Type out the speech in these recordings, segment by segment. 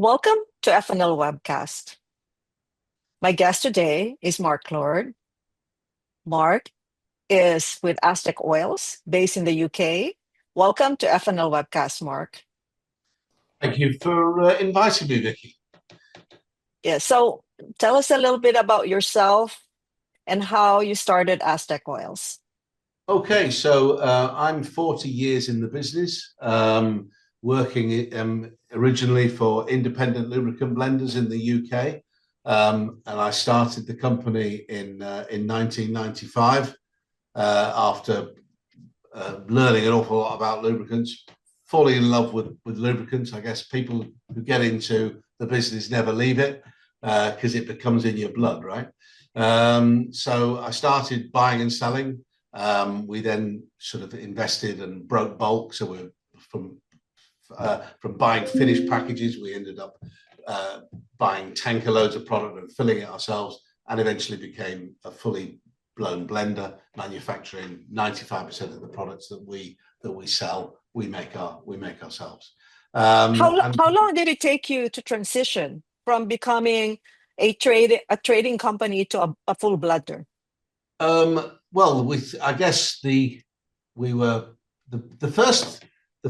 Welcome to F+L Webcast. My guest today is Mark Lord. Mark is with Aztec Oils, based in the UK. Welcome to F+L Webcast, Mark. Thank you for inviting me, Vicky. Yeah, so tell us a little bit about yourself and how you started Aztec Oils. Okay, so I'm 40 years in the business, working originally for independent lubricant blenders in the UK. And I started the company in 1995 after learning an awful lot about lubricants, falling in love with lubricants. I guess people who get into the business never leave it because it becomes in your blood, right? So I started buying and selling. We then sort of invested and broke bulk. So we're from buying finished packages, we ended up buying tanker loads of product and filling it ourselves, and eventually became a fully blown blender, manufacturing 95% of the products that we sell. We make ourselves. How long did it take you to transition from becoming a trading company to a full blender? Well, I guess the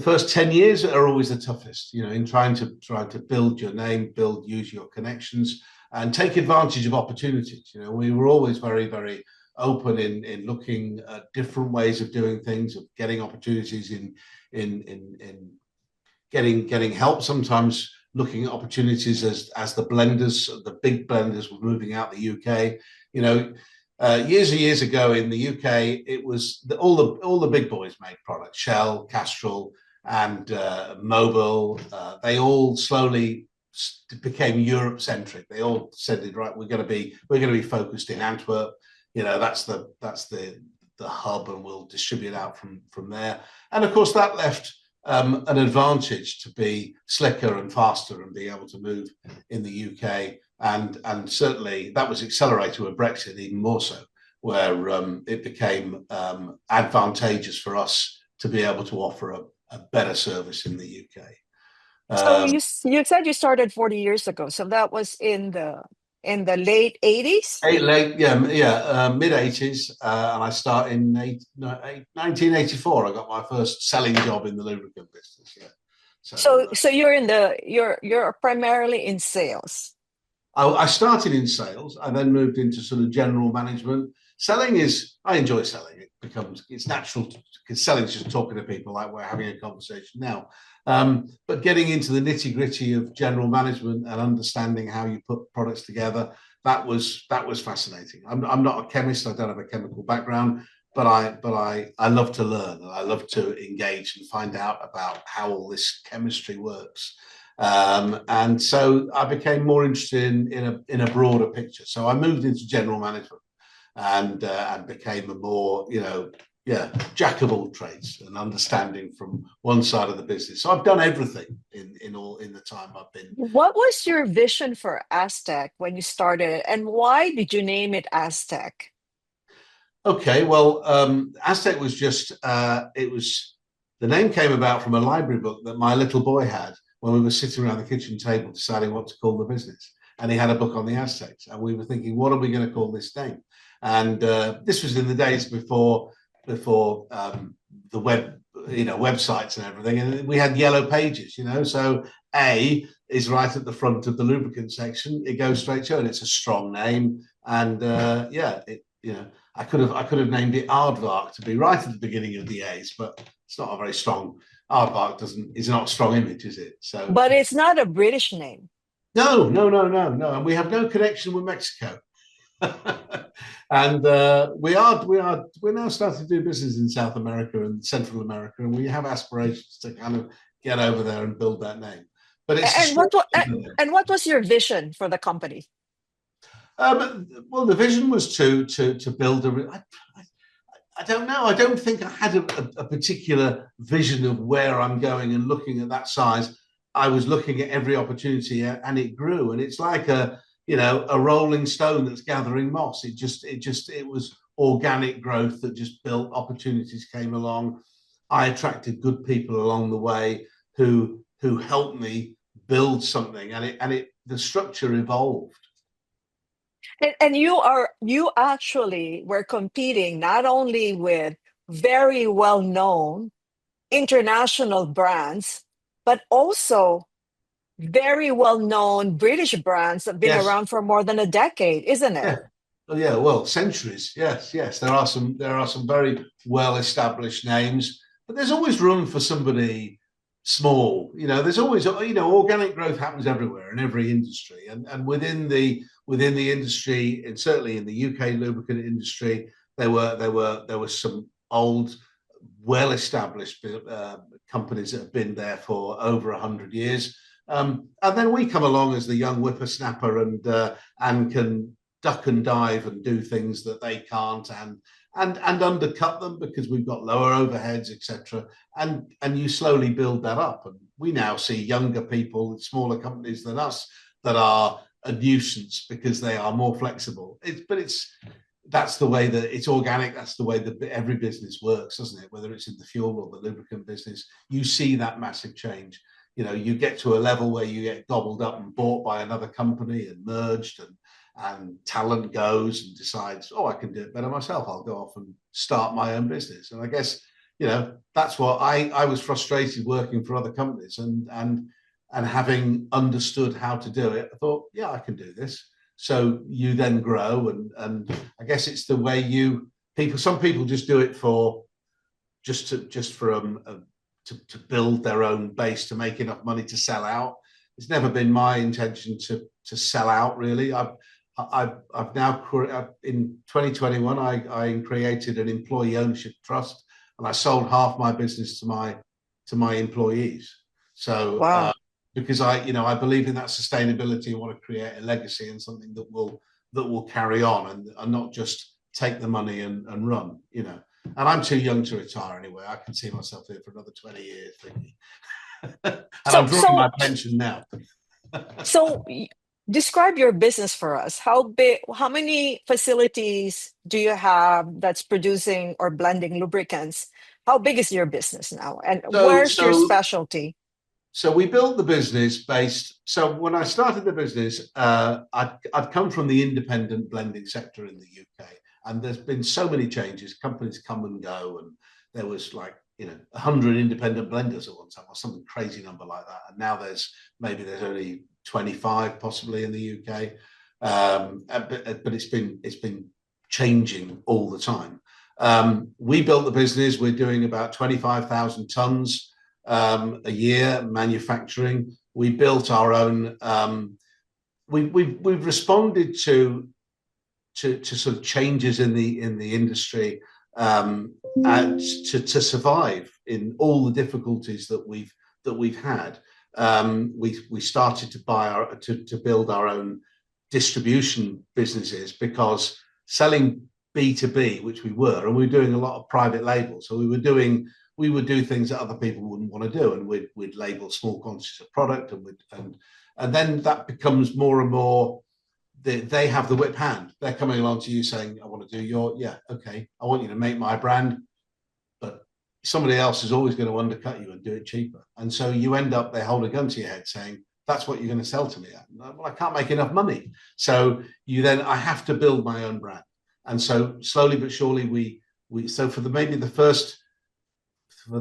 first 10 years are always the toughest, you know, in trying to build your name, use your connections, and take advantage of opportunities. You know, we were always very, very open in looking at different ways of doing things, of getting opportunities in getting help. Sometimes looking at opportunities as the big blenders were moving out the UK. You know, years and years ago in the UK, it was all the big boys made products: Shell, Castrol, and Mobil. They all slowly became Europe centric. They all said, right, we're going to be focused in Antwerp. You know, that's the hub, and we'll distribute out from there. And of course, that left an advantage to be slicker and faster and be able to move in the UK. And certainly that was accelerated with Brexit even more so, where it became advantageous for us to be able to offer a better service in the UK. So you said you started 40 years ago. So that was in the late 80s? Mid 80s. And I started in 1984. I got my first selling job in the lubricant business. Yeah. So you're primarily in sales. I started in sales. I then moved into sort of general management. I enjoy selling. It's natural because selling is just talking to people like we're having a conversation now. But getting into the nitty gritty of general management and understanding how you put products together, that was fascinating. I'm not a chemist. I don't have a chemical background, but I love to learn, and I love to engage and find out about how all this chemistry works. And so I became more interested in a broader picture. So I moved into general management and became a more, jack of all trades and understanding from one side of the business. So I've done everything in the time I've been. What was your vision for Aztec when you started, and why did you name it Aztec? Okay, well, Aztec was just the name came about from a library book that my little boy had when we were sitting around the kitchen table deciding what to call the business. And he had a book on the Aztecs, and we were thinking, what are we going to call this name? And this was in the days before the web, websites and everything, and we had yellow pages, So A is right at the front of the lubricant section. It goes straight to it. It's a strong name, and I could have named it Aardvark to be right at the beginning of the A's, but it's not a very strong. Aardvark is not a strong image, is it? So, but it's not a British name. No, and we have no connection with Mexico. And we're now starting to do business in South America and Central America, and we have aspirations to kind of get over there and build that name. But what was your vision for the company? Well, the vision was to build I don't know. I don't think I had a particular vision of where I'm going and looking at that size. I was looking at every opportunity, and it grew. And it's like a rolling stone that's gathering moss. It was organic growth that just built. Opportunities came along. I attracted good people along the way who helped me build something, and the structure evolved. And you actually were competing not only with very well-known international brands, but also very well-known British brands that have been Yes. around for more than a decade, isn't it? Yeah. Oh, yeah. Well, centuries. Yes. Yes. There are some very well-established names, but there's always room for somebody small. There's always, organic growth happens everywhere in every industry, and within the industry, and certainly in the UK lubricant industry, there were some old, well-established companies that have been there for over 100 years. And then we come along as the young whippersnapper and can duck and dive and do things that they can't, and undercut them because we've got lower overheads, etc. And you slowly build that up. And we now see younger people, smaller companies than us, that are a nuisance because they are more flexible. That's the way that it's organic. That's the way that every business works, doesn't it? Whether it's in the fuel or the lubricant business, you see that massive change. You get to a level where you get gobbled up and bought by another company and merged, and talent goes and decides, oh, I can do it better myself. I'll go off and start my own business. And I guess, that's what I was frustrated working for other companies, and having understood how to do it, I thought, yeah, I can do this. So you then grow, and I guess it's the way some people just do it to build their own base, to make enough money to sell out. It's never been my intention to sell out, really. I've now, in 2021, I created an employee ownership trust, and I sold half my business to my employees. So Wow. because I believe in that sustainability and want to create a legacy and something that will carry on, and not just take the money and run. And I'm too young to retire anyway. I can see myself here for another 20 years, Vicky. And I'm drawing my pension now. So describe your business for us. How many facilities do you have that's producing or blending lubricants? How big is your business now? And where's your specialty? So we built the business so when I started the business, I'd come from the independent blending sector in the UK, and there's been so many changes. Companies come and go, and there was 100 independent blenders at one time, or something crazy number like that. And now there's only 25 possibly in the UK. But it's been changing all the time. We built the business. We're doing about 25,000 tons a year manufacturing. We built our own. We've responded to sort of changes in the industry, and to survive in all the difficulties that we've had. We started to build our own distribution businesses, because selling B2B, which we were, and we were doing a lot of private label. So we would do things that other people wouldn't want to do, and we'd label small quantities of product, and then that becomes more and more. They have the whip hand. They're coming along to you saying, I want to do okay, I want you to make my brand, but somebody else is always going to undercut you and do it cheaper. And so you end up, they hold a gun to your head saying, that's what you're going to sell to me at. Well, I can't make enough money. So I have to build my own brand. And so slowly but surely so for the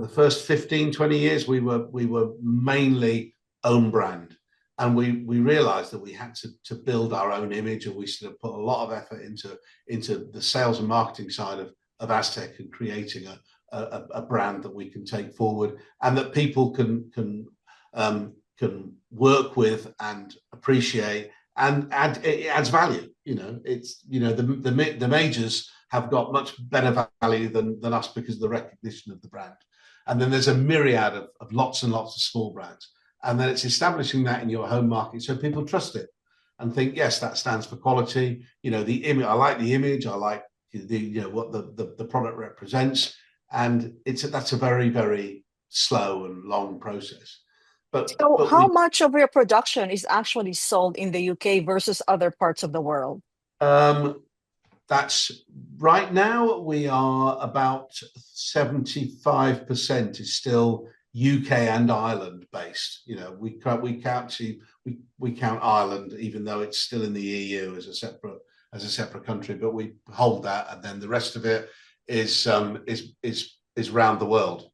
first 15, 20 years, we were mainly own brand. And we realized that we had to build our own image, and we sort of put a lot of effort into the sales and marketing side of Aztec, and creating a brand that we can take forward, and that people can work with and appreciate, and it adds value. The majors have got much better value than us because of the recognition of the brand. And then there's a myriad of lots and lots of small brands. And then it's establishing that in your home market so people trust it and think, yes, that stands for quality. The image, I like the image, I like what the product represents. And that's a very, very slow and long process. So how much of your production is actually sold in the UK versus other parts of the world? That's right now, we are about 75% is still UK and Ireland based. You know, we count Ireland, even though it's still in the EU as a separate country, but we hold that, and then the rest of it is around the world.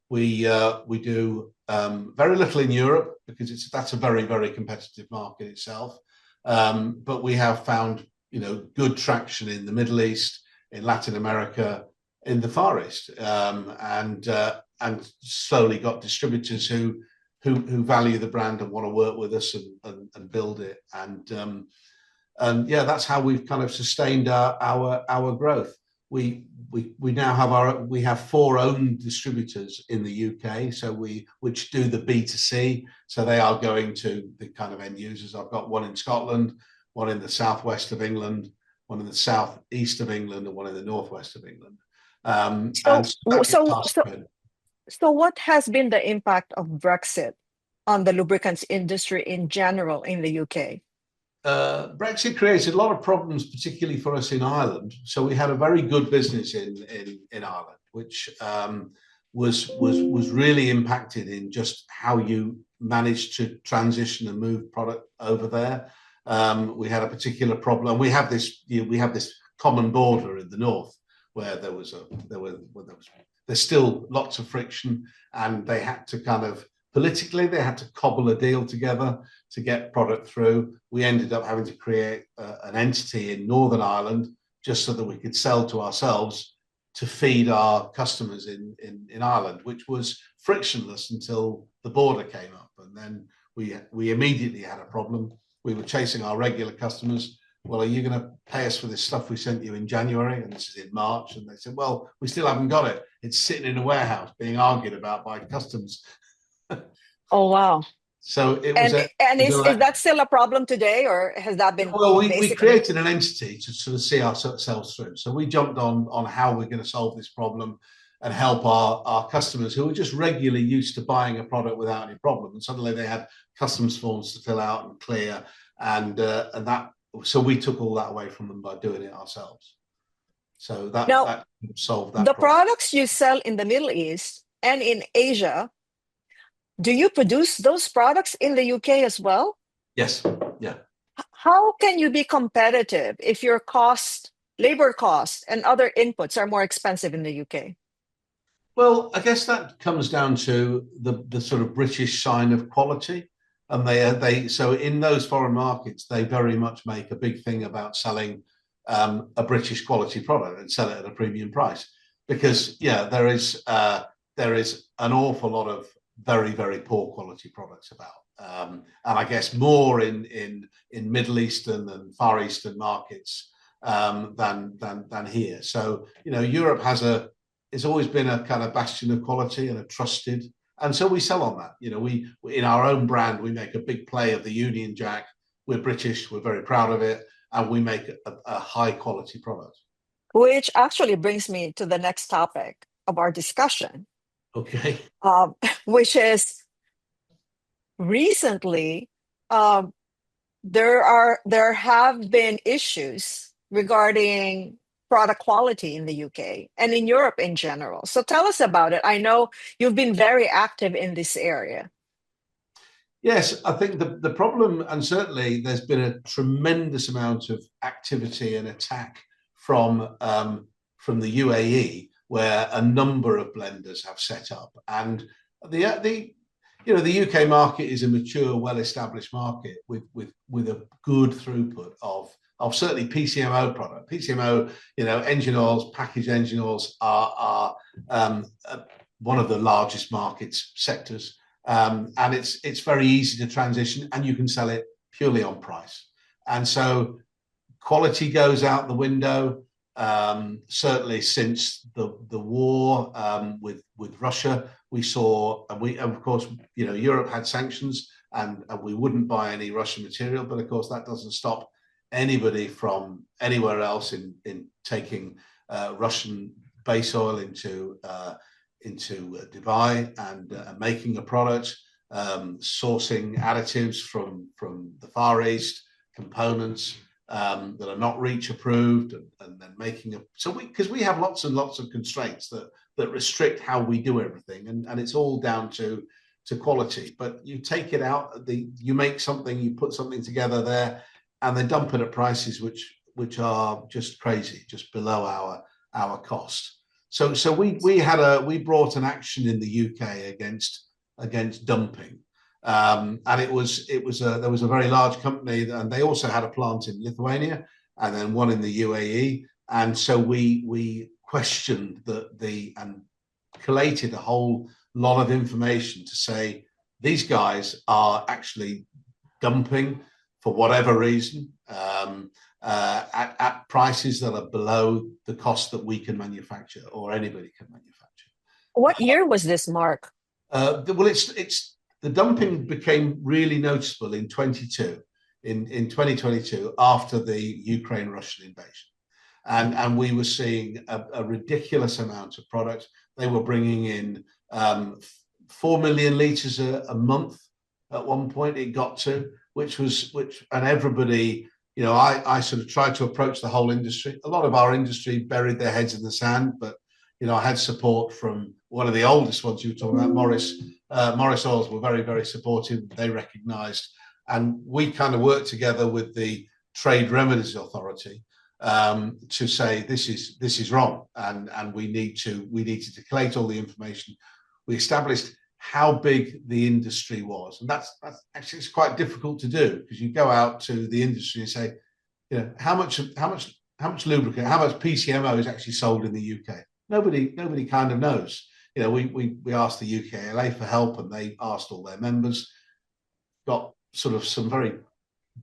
We do very little in Europe because that's a very, very competitive market itself. But we have found, you know, good traction in the Middle East, in Latin America, in the Far East, and slowly got distributors who value the brand and want to work with us and build it. And yeah, that's how we've kind of sustained our growth. We now have 4 own distributors in the UK, which do the B2C. So they are going to the kind of end users. I've got one in Scotland, one in the southwest of England, one in the southeast of England, and one in the northwest of England. So what has been the impact of Brexit on the lubricants industry in general in the UK? Brexit created a lot of problems, particularly for us in Ireland. So we had a very good business in Ireland, which was really impacted in just how you managed to transition and move product over there. We had a particular problem. We have this common border in the north where there's still lots of friction, and they had to kind of politically, they had to cobble a deal together to get product through. We ended up having to create an entity in Northern Ireland just so that we could sell to ourselves to feed our customers in Ireland, which was frictionless until the border came up. And then we immediately had a problem. We were chasing our regular customers. Well, are you going to pay us for this stuff we sent you in January? And this is in March. And they said, well, we still haven't got it. It's sitting in a warehouse being argued about by customers. Oh, wow. So it was. Is that still a problem today, or has that been? Well, we created an entity to sort of see ourselves through. So we jumped on how we're going to solve this problem and help our customers who were just regularly used to buying a product without any problem. And suddenly they had customs forms to fill out and clear. So we took all that away from them by doing it ourselves. So that solved that. The products you sell in the Middle East and in Asia, do you produce those products in the UK as well? Yes. Yeah. How can you be competitive if your labor costs, and other inputs are more expensive in the UK? Well, I guess that comes down to the sort of British sign of quality. And so in those foreign markets, they very much make a big thing about selling a British quality product and sell it at a premium price. Because there is an awful lot of very, very poor quality products about. And I guess more in Middle Eastern and Far Eastern markets than here. So, Europe it's always been a kind of bastion of quality and a trusted. And so we sell on that. We in our own brand, we make a big play of the Union Jack. We're British, we're very proud of it, and we make a high quality product. Which actually brings me to the next topic of our discussion. Okay. Which is recently there have been issues regarding product quality in the UK and in Europe in general. So tell us about it. I know you've been very active in this area. Yes, I think the problem, and certainly there's been a tremendous amount of activity and attack from the UAE, where a number of blenders have set up. And the UK market is a mature, well-established market with a good throughput of certainly PCMO product. PCMO, engine oils, packaged engine oils are one of the largest sectors. And it's very easy to transition, and you can sell it purely on price. And so quality goes out the window. Certainly since the war with Russia, we saw, and of course, Europe had sanctions, and we wouldn't buy any Russian material. But of course, that doesn't stop anybody from anywhere else in taking Russian base oil into Dubai and making a product, sourcing additives from the Far East, components that are not REACH approved, and then making because we have lots and lots of constraints that that restrict how we do everything, and it's all down to quality. But you take it out, you make something, you put something together there, and they dump it at prices which are just crazy, just below our cost. So we brought an action in the UK against dumping, and there was a very large company, and they also had a plant in Lithuania and then one in the UAE, and so we questioned and collated a whole lot of information to say these guys are actually dumping for whatever reason at prices that are below the cost that we can manufacture or anybody can manufacture. What year was this, Mark? Well, it's the dumping became really noticeable in 2022 after the Ukraine-Russian invasion. And we were seeing a ridiculous amount of product. They were bringing in 4 million litres a month at one point it got to, and everybody, you know, I sort of tried to approach the whole industry. A lot of our industry buried their heads in the sand, but, you know, I had support from one of the oldest ones you were talking about, Morris Oils were very, very supportive. They recognised, and we kind of worked together with the Trade Remedies Authority to say this is wrong, and we needed to collate all the information. We established how big the industry was, and that's actually, it's quite difficult to do, because you go out to the industry and say, you know, how much lubricant, how much PCMO is actually sold in the UK. Nobody kind of knows. You know, we asked the UKLA for help, and they asked all their members, got sort of some very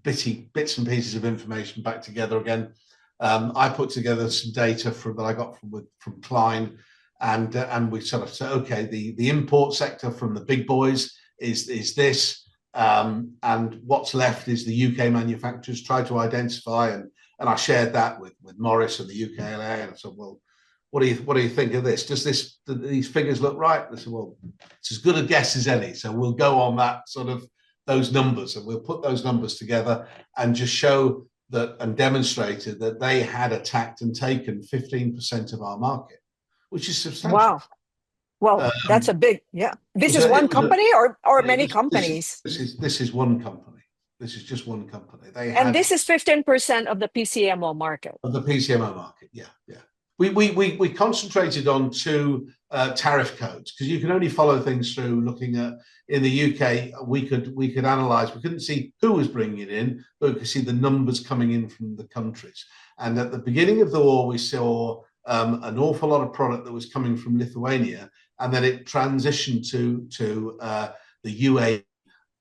bitty bits and pieces of information back together again. I put together some data that I got from Klein, and we sort of said, okay, the import sector from the big boys is this, and what's left is the UK manufacturers. Try to identify, and I shared that with Morris and the UKLA, and I said, well, what do you think of this? Do these figures look right? And I said, well, it's as good a guess as any. So we'll go on that sort of those numbers, and we'll put those numbers together and just show that and demonstrated that they had attacked and taken 15% of our market, which is substantial. Wow. Well, that's a big, yeah. This is one company or many companies? This is one company. This is just one company. And this is 15% of the PCMO market. Of the PCMO market, yeah. We concentrated on two tariff codes, because you can only follow things through looking at, in the UK, we could analyse, we couldn't see who was bringing it in, but we could see the numbers coming in from the countries. And at the beginning of the war, we saw an awful lot of product that was coming from Lithuania, and then it transitioned to the UAE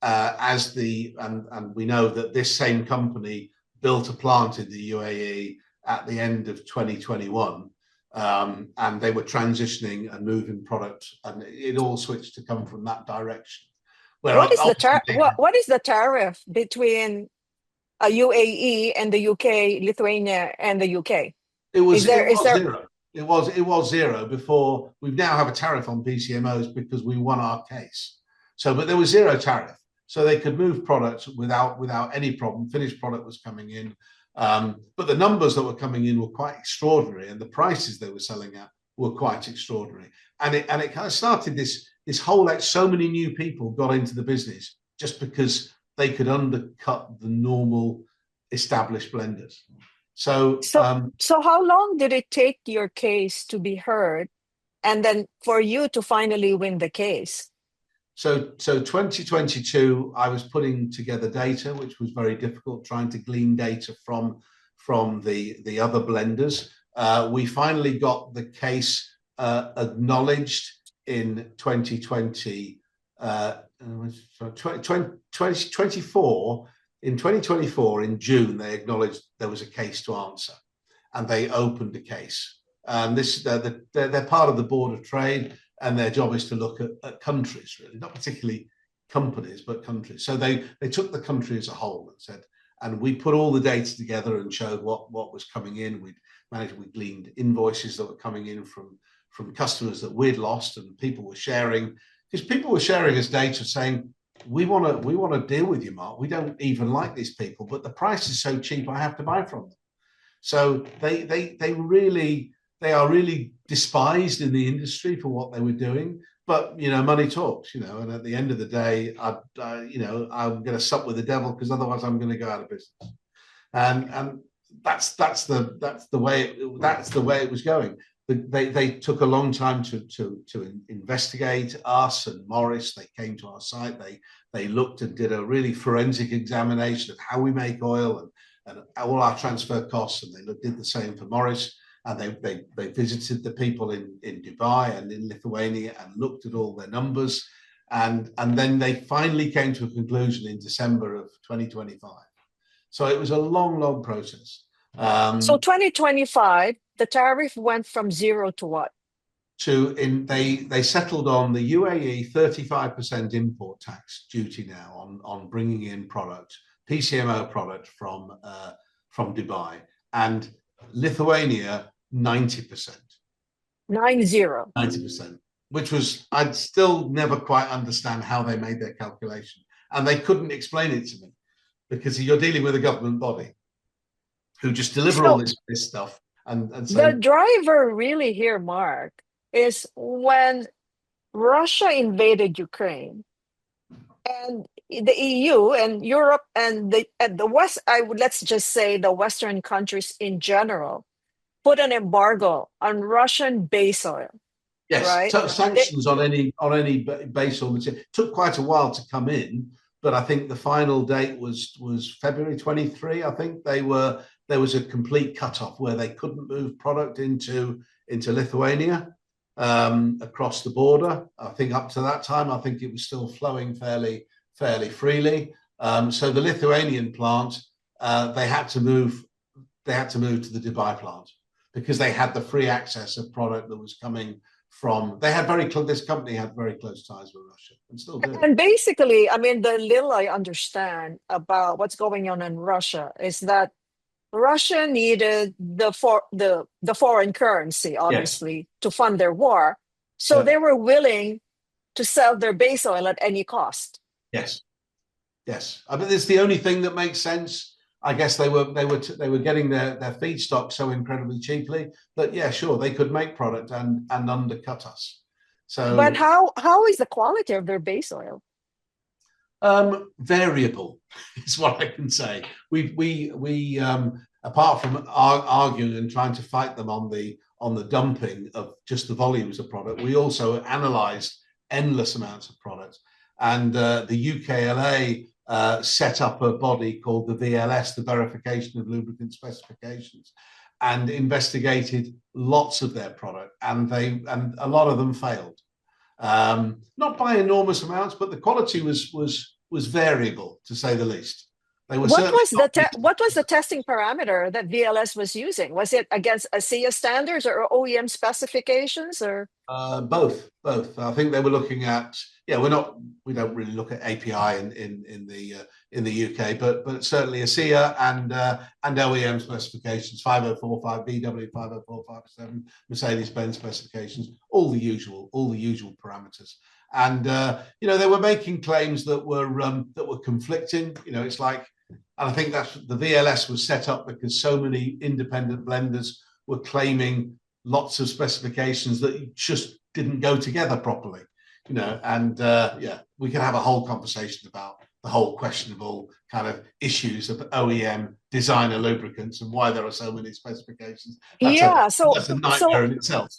and we know that this same company built a plant in the UAE at the end of 2021, and they were transitioning and moving product, and it all switched to come from that direction. What is the tariff between UAE and the UK, Lithuania and the UK? It was zero. It was zero before. We now have a tariff on PCMOs because we won our case. But there was zero tariff, so they could move products without any problem. Finished product was coming in. But the numbers that were coming in were quite extraordinary, and the prices they were selling at were quite extraordinary. And it kind of started this whole, like, so many new people got into the business just because they could undercut the normal established blenders. So how long did it take your case to be heard, and then for you to finally win the case? So 2022, I was putting together data, which was very difficult, trying to glean data from the other blenders. We finally got the case acknowledged in 2024. In 2024, in June, they acknowledged there was a case to answer, and they opened a case. And they're part of the Board of Trade, and their job is to look at countries, really, not particularly companies, but countries. So they took the country as a whole and said, and we put all the data together and showed what was coming in. We gleaned invoices that were coming in from customers that we'd lost, and people were sharing, because people were sharing us data saying, we want to deal with you, Mark. We don't even like these people, but the price is so cheap, I have to buy from them. So they really they are really despised in the industry for what they were doing. But money talks. And at the end of the day, I'm going to sup with the devil because otherwise I'm going to go out of business. And that's the way it was going. They took a long time to investigate us and Morris. They came to our site. They looked and did a really forensic examination of how we make oil and all our transfer costs. And they did the same for Morris. And they visited the people in Dubai and in Lithuania and looked at all their numbers. And then they finally came to a conclusion in December of 2025. So it was a long process. So 2025, the tariff went from 0 to what? They settled on the UAE 35% import tax duty now on bringing in product, PCMO product from Dubai, and Lithuania 90%. 90%, which was, I'd still never quite understand how they made their calculation, and they couldn't explain it to me because you're dealing with a government body who just deliver all this stuff. And so the driver really here, Mark, is when Russia invaded Ukraine and the EU and Europe and the West, let's just say the Western countries in general, put an embargo on Russian base oil. Yes, right? So sanctions on any base oil material took quite a while to come in, but I think the final date was February 23. I think there was a complete cutoff where they couldn't move product into Lithuania across the border. I think up to that time, I think it was still flowing fairly freely. So the Lithuanian plant, they had to move to the Dubai plant because they had the free access of product that was coming from. This company had very close ties with Russia and still do. And basically, I mean, the little I understand about what's going on in Russia is that Russia needed the foreign currency, obviously, yes, to fund their war. So they were willing to sell their base oil at any cost. Yes. I mean, it's the only thing that makes sense. I guess they were getting their feedstock so incredibly cheaply that sure, they could make product and undercut us. So, but how is the quality of their base oil? Variable is what I can say. We apart from arguing and trying to fight them on the dumping of just the volumes of product, we also analysed endless amounts of product, and the UKLA set up a body called the VLS, the Verification of Lubricant Specifications, and investigated lots of their product, and a lot of them failed. Not by enormous amounts, but the quality was variable, to say the least. What was the testing parameter that VLS was using? Was it against ASEA standards or OEM specifications, or both? I think they were looking at. We don't really look at API in the UK, but certainly ASEA and OEM specifications, 5045 BW, 50457, Mercedes-Benz specifications, all the usual parameters. And they were making claims that were conflicting. It's like, and I think that's the VLS was set up because so many independent blenders were claiming lots of specifications that just didn't go together properly. And we can have a whole conversation about the whole questionable kind of issues of OEM-designer lubricants and why there are so many specifications. That's a nightmare in itself.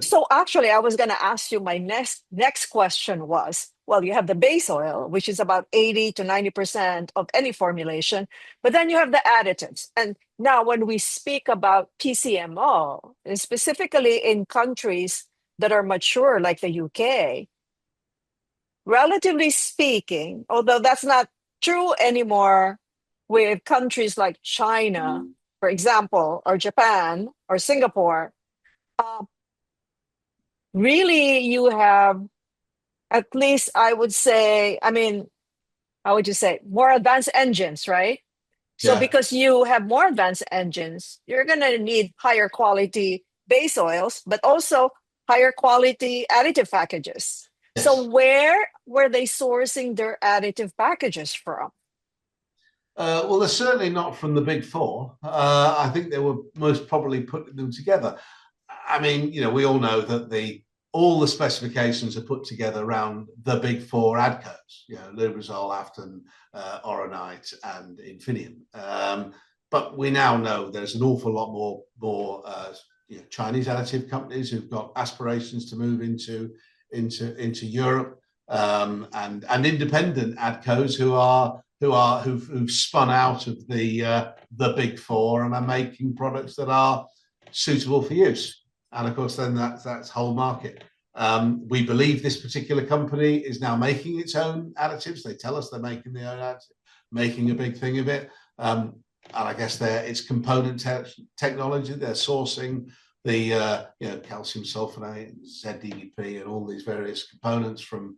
So actually, I was going to ask you, my next question was, well, you have the base oil, which is about 80 to 90% of any formulation, but then you have the additives. And now when we speak about PCMO, and specifically in countries that are mature like the UK, relatively speaking, although that's not true anymore with countries like China, for example, or Japan or Singapore, really you have, at least I would say, how would you say, more advanced engines, right? So because you have more advanced engines, you're going to need higher quality base oils, but also higher quality additive packages. Yes. So where were they sourcing their additive packages from? Well, they're certainly not from the big four. I think they were most probably putting them together. I mean, we all know that all the specifications are put together around the big four adcos, Lubrizol, Afton, Oronite, and Infineum. But we now know there's an awful lot more Chinese additive companies who've got aspirations to move into Europe, and independent adcos who've spun out of the big four and are making products that are suitable for use. And of course, then that's whole market. We believe this particular company is now making its own additives. They tell us they're making their own additives, making a big thing of it. And I guess it's component technology. They're sourcing the calcium sulfonate, ZDDP, and all these various components from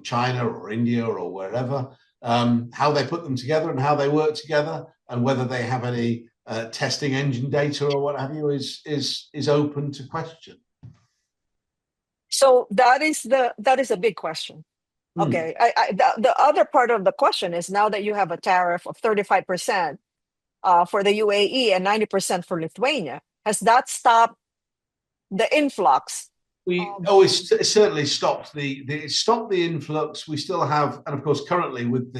China or India or wherever. How they put them together and how they work together, and whether they have any testing engine data or what have you is open to question. So that is a big question. Okay, the other part of the question is, now that you have a tariff of 35% for the UAE and 90% for Lithuania, has that stopped the influx? It certainly stopped the influx. We still have, and of course, currently with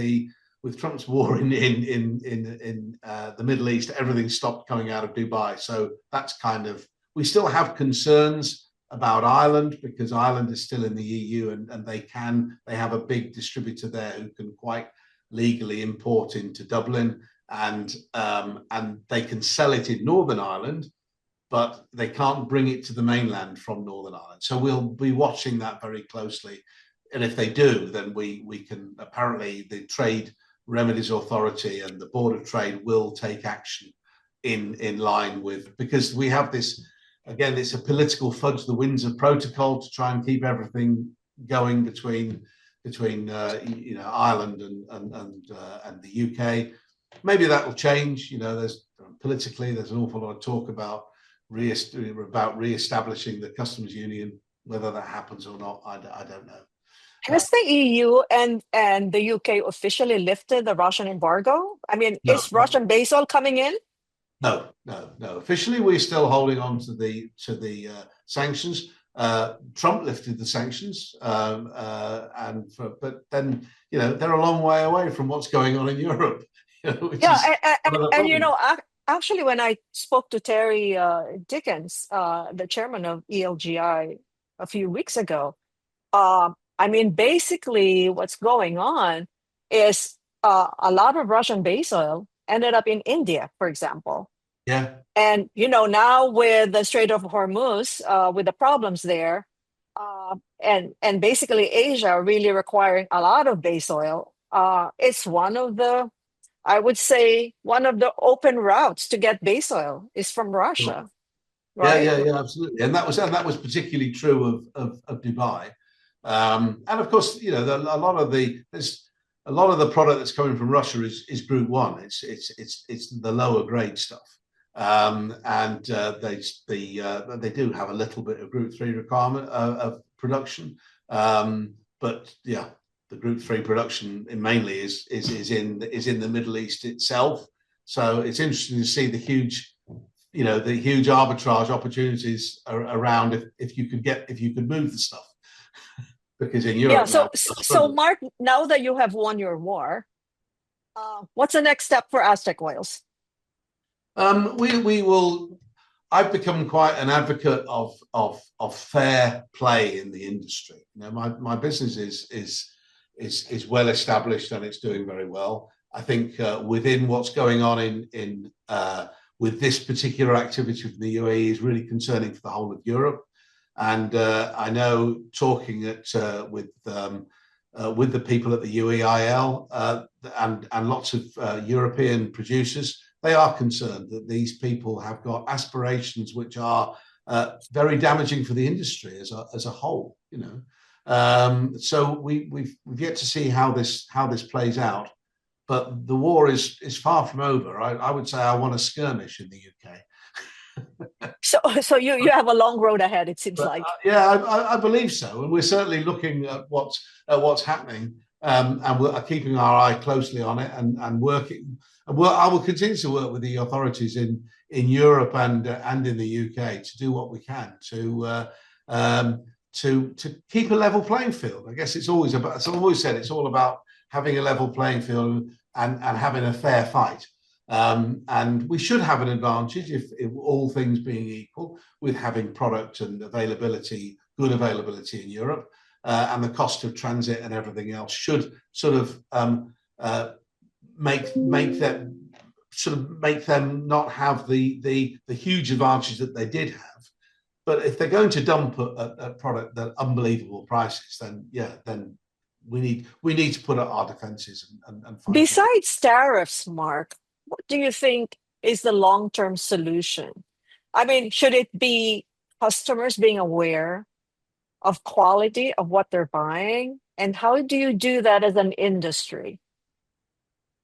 Trump's war in the Middle East, everything stopped coming out of Dubai. So that's we still have concerns about Ireland, because Ireland is still in the EU, and they have a big distributor there who can quite legally import into Dublin, and they can sell it in Northern Ireland, but they can't bring it to the mainland from Northern Ireland. So we'll be watching that very closely. And if they do, then we can, apparently the Trade Remedies Authority and the Board of Trade will take action in line with, because we have this, again, it's a political fudge the Windsor Protocol to try and keep everything going between Ireland and the UK. Maybe that will change. There's an awful lot of talk about re-establishing the customs union. Whether that happens or not, I don't know. Has the EU and the UK officially lifted the Russian embargo? I mean, is Russian base oil coming in? No. Officially, we're still holding on to the sanctions. Trump lifted the sanctions, but then they're a long way away from what's going on in Europe. Actually, when I spoke to Terry Dickens, the chairman of ELGI, a few weeks ago, basically what's going on is a lot of Russian base oil ended up in India, for example. Yeah. And, now with the Strait of Hormuz, with the problems there, and basically Asia really requiring a lot of base oil, it's one of the open routes to get base oil is from Russia. Right? Yeah, absolutely. And that was particularly true of Dubai. And of course, a lot of the product that's coming from Russia is Group 1. It's the lower grade stuff. And they do have a little bit of Group 3 requirement of production. But yeah, the Group 3 production mainly is in the Middle East itself. So it's interesting to see the huge arbitrage opportunities around if you could move the stuff. Because in Europe, so Mark, now that you have won your war, what's the next step for Aztec Oils? We will. I've become quite an advocate of fair play in the industry. My business is well established and it's doing very well. I think within what's going on in with this particular activity from the UAE is really concerning for the whole of Europe. And I know talking with the people at the UEIL and lots of European producers, they are concerned that these people have got aspirations which are very damaging for the industry as a whole. So we've yet to see how this plays out. But the war is far from over. I would say I want a skirmish in the UK. So you have a long road ahead, it seems like. I believe so, and we're certainly looking at what's happening, and we're keeping our eye closely on it and working. I will continue to work with the authorities in in Europe and in the UK to do what we can to keep a level playing field. I guess it's always about, as I've always said, it's all about having a level playing field and having a fair fight. And we should have an advantage if all things being equal, with having product and availability, good availability in Europe, and the cost of transit and everything else should sort of make them not have the huge advantage that they did have. But if they're going to dump a product at unbelievable prices, then we need to put up our defenses and fight. Besides tariffs, Mark, what do you think is the long-term solution? I mean, should it be customers being aware of quality of what they're buying? And how do you do that as an industry?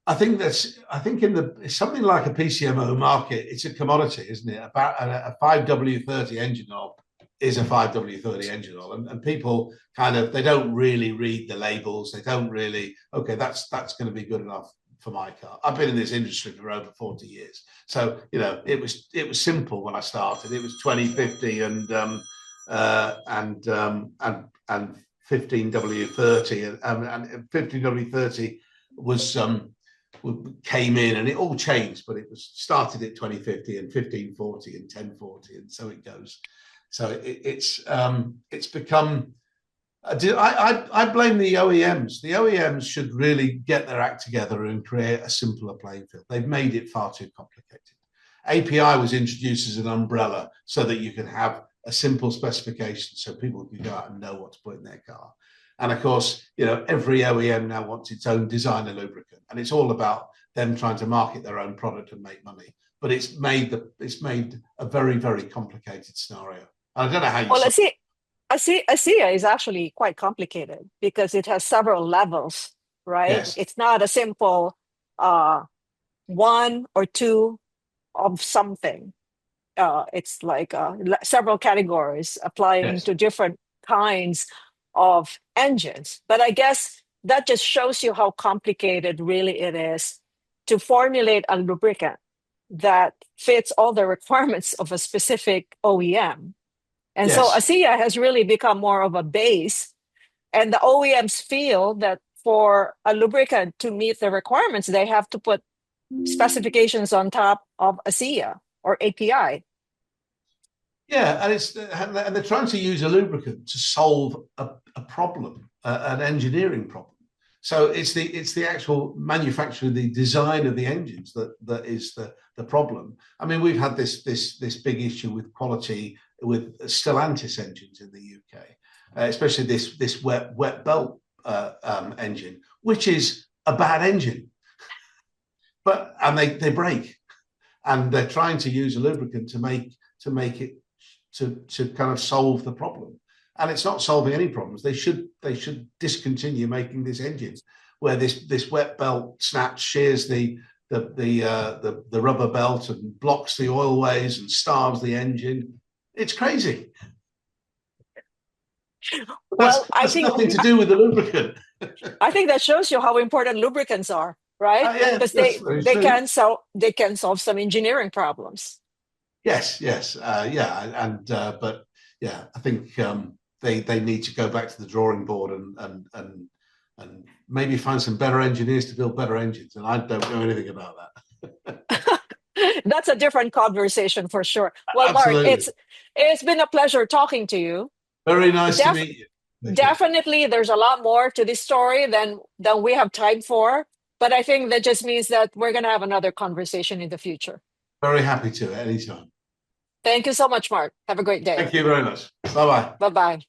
I think in something like a PCMO market, it's a commodity, isn't it? About a 5W30 engine oil is a 5W30 engine oil, and people they don't really read the labels. They don't really, okay, that's going to be good enough for my car. I've been in this industry for over 40 years, so it was simple when I started. It was 2050 and 15W30, and 15W30 was came in, and it all changed, but it was started at 2050 and 1540 and 1040, and so it goes. So it's become. I blame the OEMs. The OEMs should really get their act together and create a simpler playing field. They've made it far too complicated. API was introduced as an umbrella so that you could have a simple specification, so people can go out and know what to put in their car. And of course, every OEM now wants its own designer lubricant, and it's all about them trying to market their own product and make money. But it's made a very, very complicated scenario. I don't know how you. Well, ASEA is actually quite complicated because it has several levels, right? Yes. It's not a simple one or two of something. It's like several categories applying to different kinds of engines. But I guess that just shows you how complicated really it is to formulate a lubricant that fits all the requirements of a specific OEM. And so ASEA has really become more of a base, and the OEMs feel that for a lubricant to meet the requirements, they have to put specifications on top of ASEA or API. Yeah, and they're trying to use a lubricant to solve a problem, an engineering problem. So it's the actual manufacture, the design of the engines that is the problem. I mean, we've had this big issue with quality with Stellantis engines in the UK, especially this wet belt engine, which is a bad engine, and they break, and they're trying to use a lubricant to make it to kind of solve the problem, and it's not solving any problems. They should discontinue making this engine where this wet belt snaps, shears the rubber belt and blocks the oil ways and starves the engine. It's crazy. Well, I think nothing to do with the lubricant. I think that shows you how important lubricants are, right? Because they can solve some engineering problems. Yes, but I think they need to go back to the drawing board and maybe find some better engineers to build better engines. And I don't know anything about that. That's a different conversation for sure. Well, absolutely. Mark, it's been a pleasure talking to you. Very nice to meet you. Definitely, there's a lot more to this story than we have time for. But I think that just means that we're going to have another conversation in the future. Very happy to, anytime. Thank you so much, Mark. Have a great day. Thank you very much. Bye-bye. Bye-bye.